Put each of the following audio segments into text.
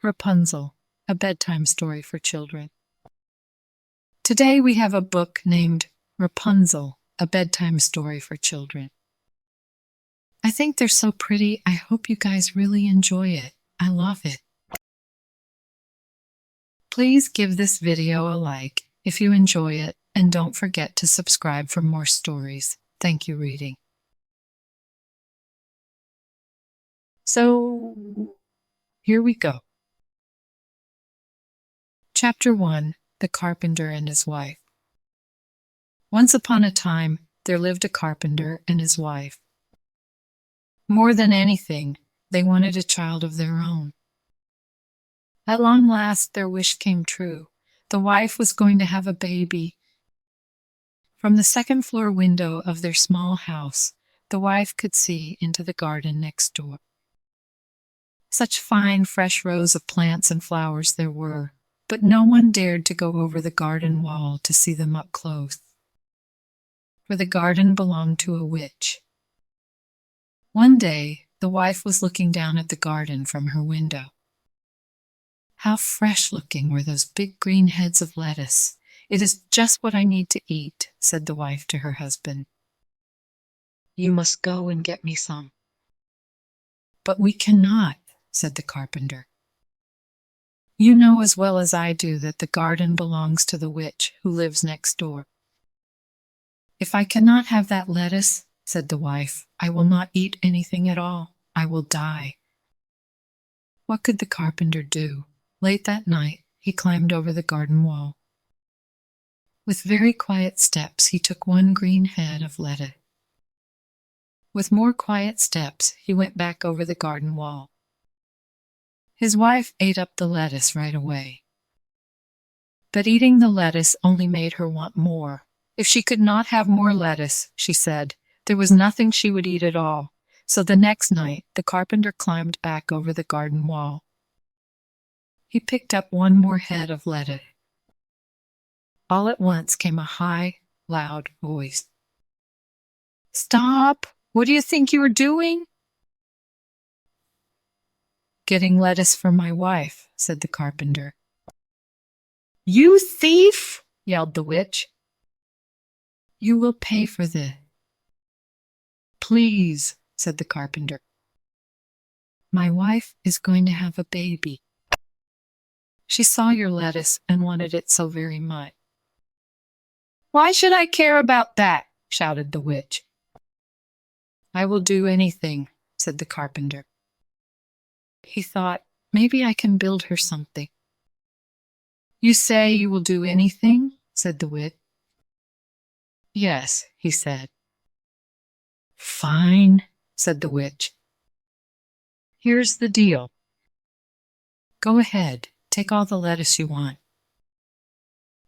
Rapunzel, a bedtime story for children. Today we have a book named Rapunzel, a bedtime story for children. I think they're so pretty. I hope you guys really enjoy it. I love it. Please give this video a like if you enjoy it, and don't forget to subscribe for more stories. Thank you, reading. So, here we go. Chapter 1, The Carpenter and His Wife. Once upon a time, there lived a carpenter and his wife. More than anything, they wanted a child of their own. At long last, their wish came true. The wife was going to have a baby. From the second-floor window of their small house, the wife could see into the garden next door. Such fine, fresh rows of plants and flowers there were, but no one dared to go over the garden wall to see them up close, for the garden belonged to a witch. One day, the wife was looking down at the garden from her window. How fresh-looking were those big green heads of lettuce. "It is just what I need to eat," said the wife to her husband. "You must go and get me some." "But we cannot," said the carpenter. "You know as well as I do that the garden belongs to the witch who lives next door." "If I cannot have that lettuce," said the wife, "I will not eat anything at all. I will die." What could the carpenter do? Late that night, he climbed over the garden wall. With very quiet steps, he took one green head of lettuce. With more quiet steps, he went back over the garden wall. His wife ate up the lettuce right away. But eating the lettuce only made her want more. If she could not have more lettuce, she said, there was nothing she would eat at all. So the next night, the carpenter climbed back over the garden wall. He picked up one more head of lettuce. All at once came a high, loud voice. "Stop! What do you think you are doing?" "Getting lettuce for my wife," said the carpenter. "You thief!" yelled the witch. "You will pay for this." "Please," said the carpenter. "My wife is going to have a baby. She saw your lettuce and wanted it so very much." "Why should I care about that?" shouted the witch. "I will do anything," said the carpenter. He thought, maybe I can build her something. "You say you will do anything?" said the witch. "Yes," he said. "Fine," said the witch. "Here's the deal. Go ahead, take all the lettuce you want.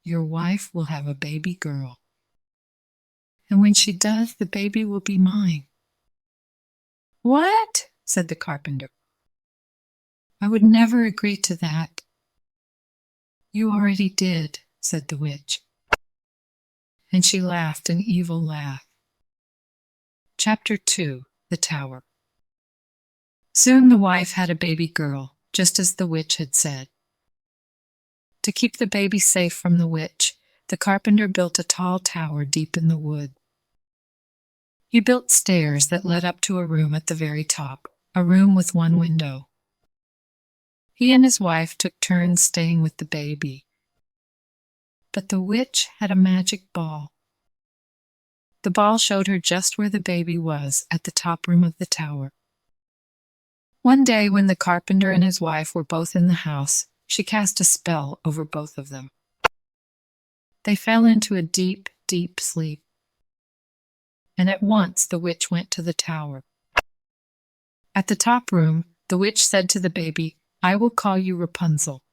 Your wife will have a baby girl. And when she does, the baby will be mine." "What?" said the carpenter. "I would never agree to that." "You already did," said the witch. And she laughed an evil laugh. Chapter 2, The Tower. Soon the wife had a baby girl, just as the witch had said. To keep the baby safe from the witch, the carpenter built a tall tower deep in the wood. He built stairs that led up to a room at the very top, a room with one window. He and his wife took turns staying with the baby. But the witch had a magic ball. The ball showed her just where the baby was at the top room of the tower. One day when the carpenter and his wife were both in the house, she cast a spell over both of them. They fell into a deep, deep sleep. And at once the witch went to the tower. At the top room, the witch said to the baby, "I will call you Rapunzel,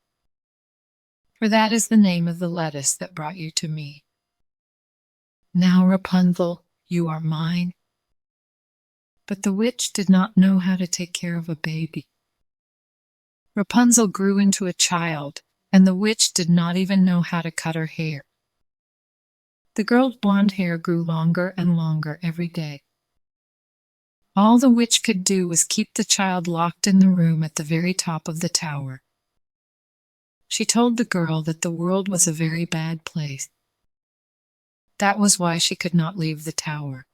for that is the name of the lettuce that brought you to me. Now, Rapunzel, you are mine." But the witch did not know how to take care of a baby. Rapunzel grew into a child, and the witch did not even know how to cut her hair. The girl's blonde hair grew longer and longer every day. All the witch could do was keep the child locked in the room at the very top of the tower, She told the girl that the world was a very bad place. That was why she could not leave the tower.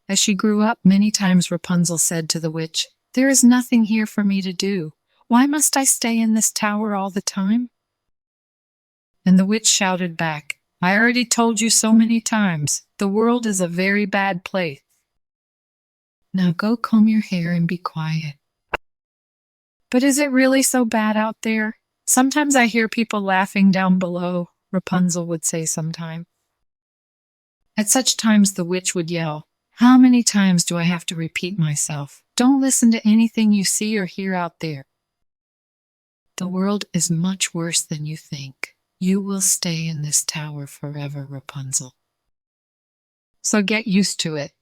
As she grew up, many times Rapunzel said to the witch, "There is nothing here for me to do. Why must I stay in this tower all the time?" And the witch shouted back, "I already told you so many times, the world is a very bad place. Now go comb your hair and be quiet." "But is it really so bad out there? Sometimes I hear people laughing down below," Rapunzel would say sometime. At such times the witch would yell, "How many times do I have to repeat myself? Don't listen to anything you see or hear out there. The world is much worse than you think. You will stay in this tower forever, Rapunzel. So get used to it."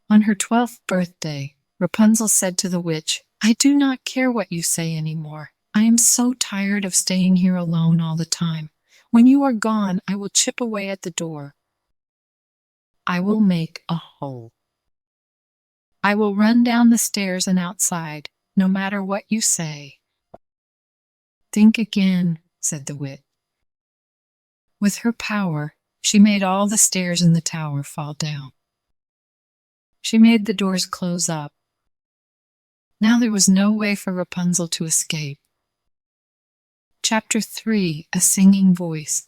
On her 12th birthday, Rapunzel said to the witch, "I do not care what you say anymore. I am so tired of staying here alone all the time. When you are gone, I will chip away at the door. I will make a hole. I will run down the stairs and outside, no matter what you say." "Think again," said the witch. With her power, she made all the stairs in the tower fall down. She made the doors close up. Now there was no way for Rapunzel to escape. Chapter 3: A Singing Voice.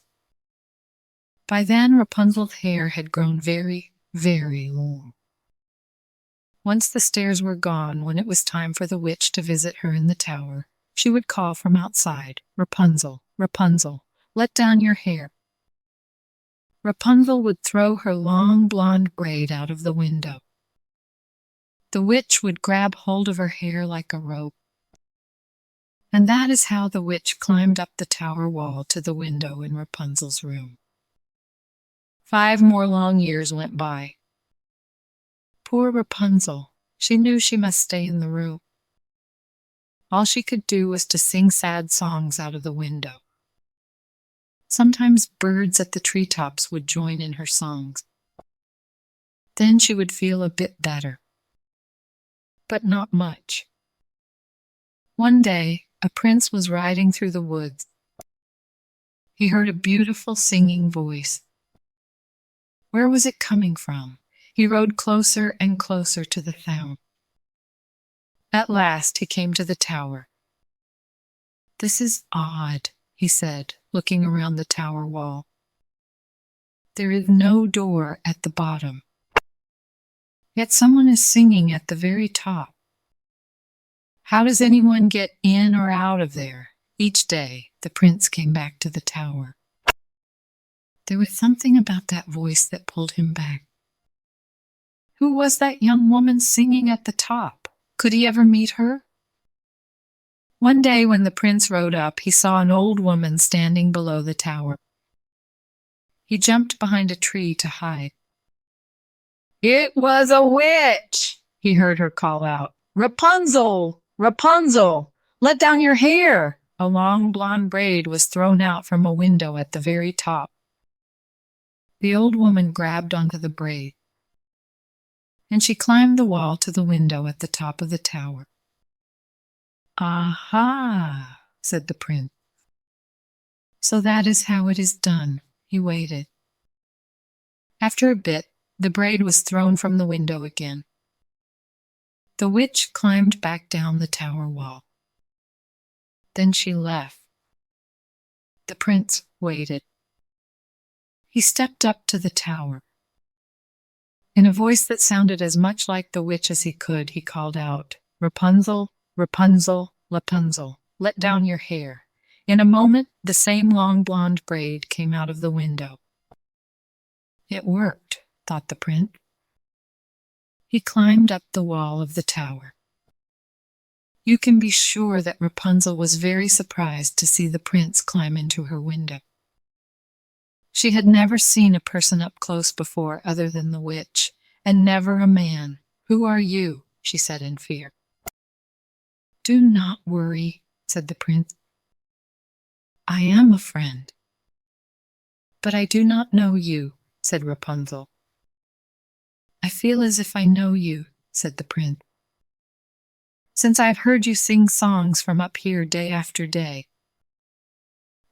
By then Rapunzel's hair had grown very, very long. Once the stairs were gone, when it was time for the witch to visit her in the tower, she would call from outside, "Rapunzel, Rapunzel, let down your hair." Rapunzel would throw her long blonde braid out of the window. The witch would grab hold of her hair like a rope. And that is how the witch climbed up the tower wall to the window in Rapunzel's room. 5 more long years went by. Poor Rapunzel, she knew she must stay in the room. All she could do was to sing sad songs out of the window. Sometimes birds at the treetops would join in her songs. Then she would feel a bit better. But not much. One day, a prince was riding through the woods. He heard a beautiful singing voice. Where was it coming from? He rode closer and closer to the sound. At last he came to the tower. "This is odd," he said, looking around the tower wall. "There is no door at the bottom. Yet someone is singing at the very top. How does anyone get in or out of there?" Each day, the prince came back to the tower. There was something about that voice that pulled him back. Who was that young woman singing at the top? Could he ever meet her? One day when the prince rode up, he saw an old woman standing below the tower. He jumped behind a tree to hide. "It was a witch!" he heard her call out. "Rapunzel! Rapunzel! Let down your hair!" A long blonde braid was thrown out from a window at the very top. The old woman grabbed onto the braid, and she climbed the wall to the window at the top of the tower. "Aha!" said the prince. "So that is how it is done." He waited. After a bit, the braid was thrown from the window again. The witch climbed back down the tower wall. Then she left. The prince waited. He stepped up to the tower. In a voice that sounded as much like the witch as he could, he called out, "Rapunzel, Rapunzel, Rapunzel, let down your hair." In a moment, the same long blonde braid came out of the window. It worked, thought the prince. He climbed up the wall of the tower. You can be sure that Rapunzel was very surprised to see the prince climb into her window. She had never seen a person up close before other than the witch, and never a man. "Who are you?" she said in fear. "Do not worry," said the prince. "I am a friend." "But I do not know you," said Rapunzel. "I feel as if I know you," said the prince. since I've heard you sing songs from up here day after day.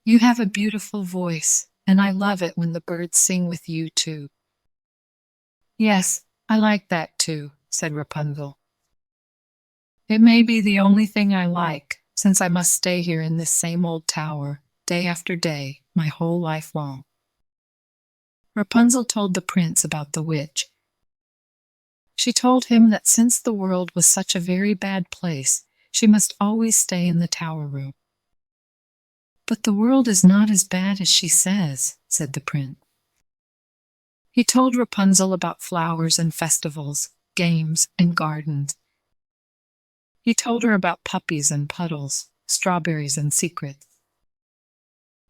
You have a beautiful voice, and I love it when the birds sing with you too." "Yes, I like that too," said Rapunzel. "It may be the only thing I like, since I must stay here in this same old tower, day after day, my whole life long." Rapunzel told the prince about the witch. She told him that since the world was such a very bad place, she must always stay in the tower room. "But the world is not as bad as she says," said the prince. He told Rapunzel about flowers and festivals, games and gardens. He told her about puppies and puddles, strawberries and secrets.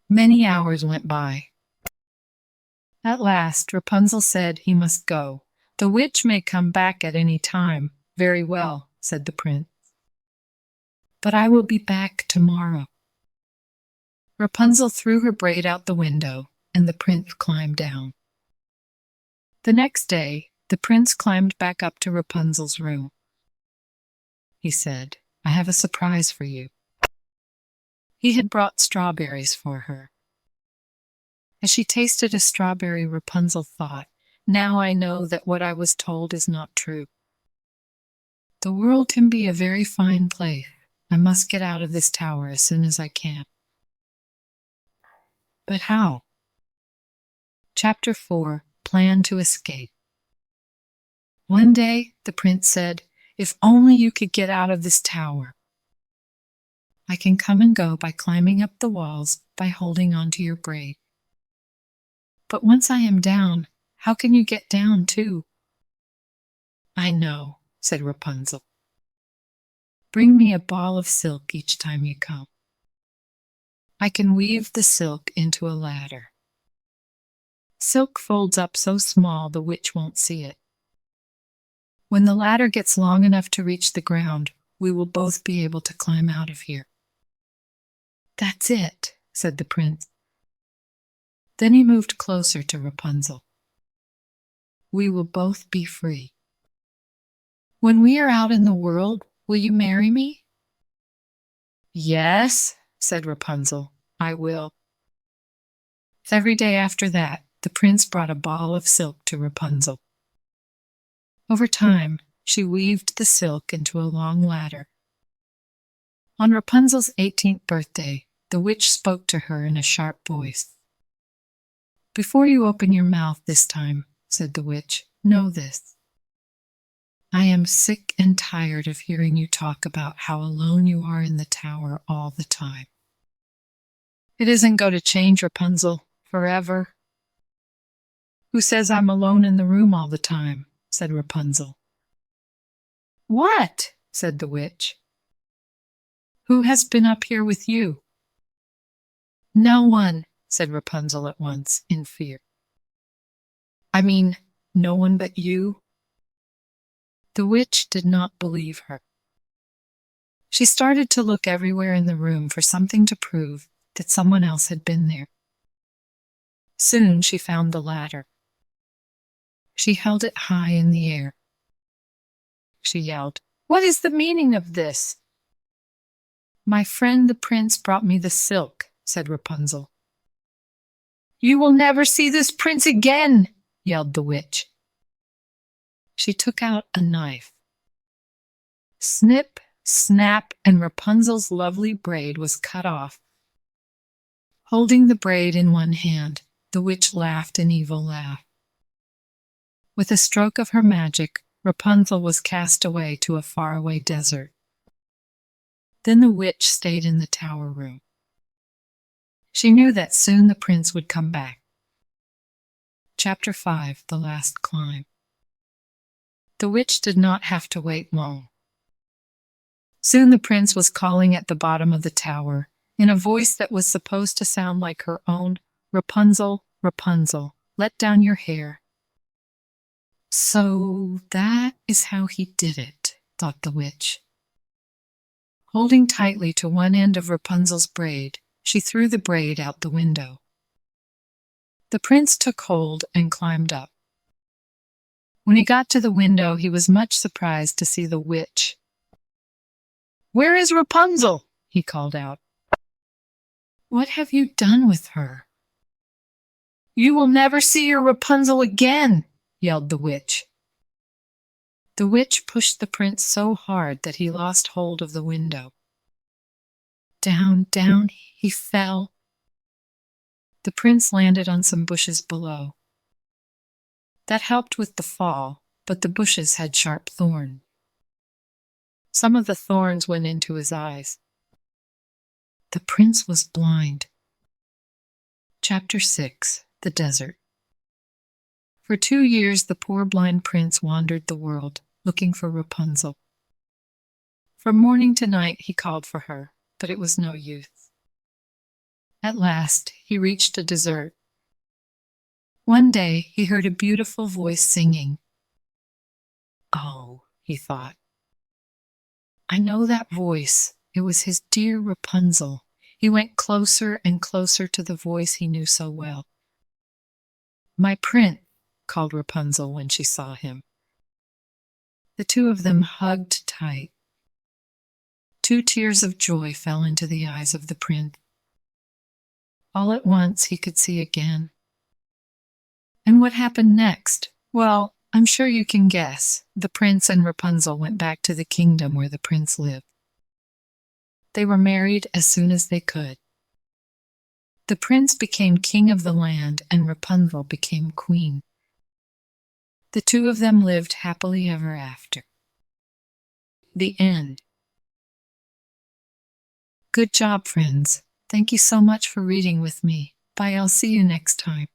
Many hours went by. At last, Rapunzel said he must go. "The witch may come back at any time." "Very well," said the prince. "But I will be back tomorrow." Rapunzel threw her braid out the window, and the prince climbed down. The next day, the prince climbed back up to Rapunzel's room. He said, "I have a surprise for you." He had brought strawberries for her. As she tasted a strawberry, Rapunzel thought, "Now I know that what I was told is not true. The world can be a very fine place. I must get out of this tower as soon as I can." But how? Chapter 4: Plan to Escape. One day, the prince said, "If only you could get out of this tower. I can come and go by climbing up the walls, by holding onto your braid. But once I am down, how can you get down too?" "I know," said Rapunzel. "Bring me a ball of silk each time you come. I can weave the silk into a ladder. Silk folds up so small the witch won't see it. When the ladder gets long enough to reach the ground, we will both be able to climb out of here." "That's it," said the prince. Then he moved closer to Rapunzel. "We will both be free. When we are out in the world, will you marry me?" "Yes," said Rapunzel, "I will." Every day after that, the prince brought a ball of silk to Rapunzel. Over time, she weaved the silk into a long ladder. On Rapunzel's 18th birthday, the witch spoke to her in a sharp voice. "Before you open your mouth this time," said the witch, "know this. I am sick and tired of hearing you talk about how alone you are in the tower all the time." "It isn't going to change, Rapunzel, forever." "Who says I'm alone in the room all the time?" said Rapunzel. "What?" said the witch. "Who has been up here with you?" "No one," said Rapunzel at once, in fear. "I mean, no one but you?" The witch did not believe her. She started to look everywhere in the room for something to prove that someone else had been there. Soon she found the ladder. She held it high in the air. She yelled, "What is the meaning of this?" "My friend the prince brought me the silk," said Rapunzel. "You will never see this prince again," yelled the witch. She took out a knife. Snip, snap, and Rapunzel's lovely braid was cut off. Holding the braid in one hand, the witch laughed an evil laugh. With a stroke of her magic, Rapunzel was cast away to a faraway desert. Then the witch stayed in the tower room. She knew that soon the prince would come back. Chapter 5: The Last Climb. The witch did not have to wait long. Soon the prince was calling at the bottom of the tower, in a voice that was supposed to sound like her own, "Rapunzel, Rapunzel, let down your hair." So that is how he did it, thought the witch. Holding tightly to one end of Rapunzel's braid, she threw the braid out the window. The prince took hold and climbed up. When he got to the window, he was much surprised to see the witch. "Where is Rapunzel?" he called out. "What have you done with her?" "You will never see your Rapunzel again," yelled the witch. The witch pushed the prince so hard that he lost hold of the window. Down, down he fell. The prince landed on some bushes below. That helped with the fall, but the bushes had sharp thorns. Some of the thorns went into his eyes. The prince was blind. Chapter 6. The Desert. For 2 years the poor blind prince wandered the world, looking for Rapunzel. From morning to night he called for her, but it was no use. At last he reached a desert. One day he heard a beautiful voice singing. "Oh," he thought, "I know that voice. It was his dear Rapunzel." He went closer and closer to the voice he knew so well. "My prince," called Rapunzel when she saw him. The two of them hugged tight. 2 tears of joy fell into the eyes of the prince. All at once he could see again. And what happened next? Well, I'm sure you can guess. The prince and Rapunzel went back to the kingdom where the prince lived. They were married as soon as they could. The prince became king of the land and Rapunzel became queen. The two of them lived happily ever after. The end. Good job, friends. Thank you so much for reading with me. Bye, I'll see you next time.